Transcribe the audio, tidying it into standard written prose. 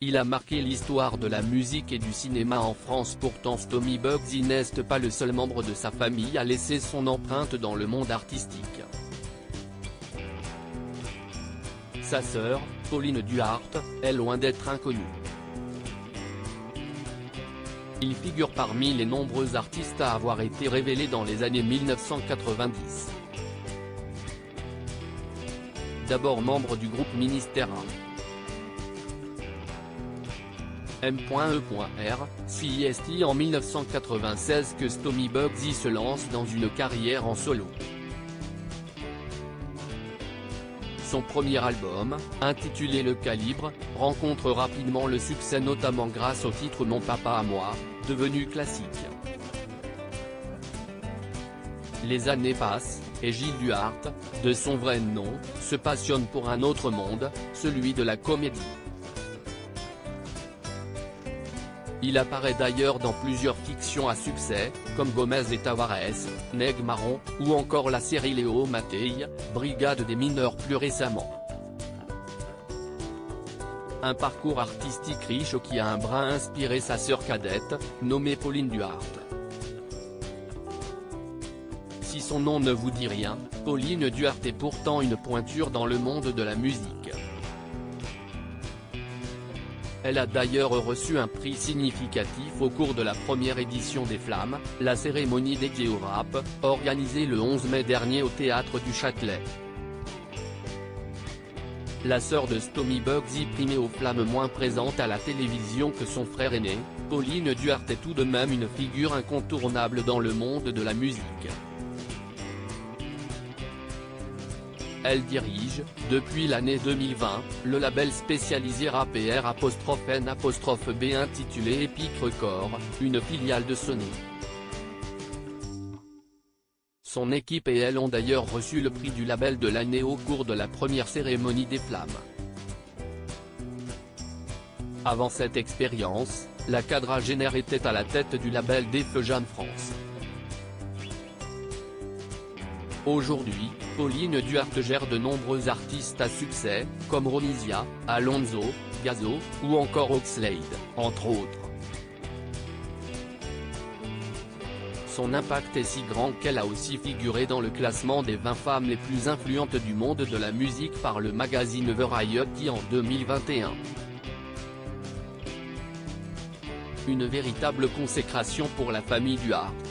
Il a marqué l'histoire de la musique et du cinéma en France. Pourtant Stomy Bugsy n'est pas le seul membre de sa famille à laisser son empreinte dans le monde artistique. Sa sœur, Pauline Duarte, est loin d'être inconnue. Il figure parmi les nombreux artistes à avoir été révélés dans les années 1990. D'abord membre du groupe Ministera. M.E.R, CIST en 1996 que Stomy Bugsy se lance dans une carrière en solo. Son premier album, intitulé Le Calibre, rencontre rapidement le succès notamment grâce au titre Mon papa à moi, devenu classique. Les années passent, et Gilles Duarte, de son vrai nom, se passionne pour un autre monde, celui de la comédie. Il apparaît d'ailleurs dans plusieurs fictions à succès, comme Gomez et Tavares, Neg Marron, ou encore la série Léo Mattei, Brigade des mineurs plus récemment. Un parcours artistique riche qui a un brin inspiré sa sœur cadette, nommée Pauline Duarte. Si son nom ne vous dit rien, Pauline Duarte est pourtant une pointure dans le monde de la musique. Elle a d'ailleurs reçu un prix significatif au cours de la première édition des Flammes, la cérémonie dédiée au rap, organisée le 11 mai dernier au Théâtre du Châtelet. La sœur de Stomy Bugsy primée aux Flammes moins présente à la télévision que son frère aîné, Pauline Duarte est tout de même une figure incontournable dans le monde de la musique. Elle dirige, depuis l'année 2020, le label spécialisé Rap&R''N''B intitulé Epic Records, une filiale de Sony. Son équipe et elle ont d'ailleurs reçu le prix du label de l'année au cours de la première cérémonie des Flammes. Avant cette expérience, la quadragénaire était à la tête du label Def Jam France. Aujourd'hui, Pauline Duarte gère de nombreux artistes à succès, comme Ronisia, Alonso, Gazo, ou encore Oxlade, entre autres. Son impact est si grand qu'elle a aussi figuré dans le classement des 20 femmes les plus influentes du monde de la musique par le magazine Variety en 2021. Une véritable consécration pour la famille Duarte.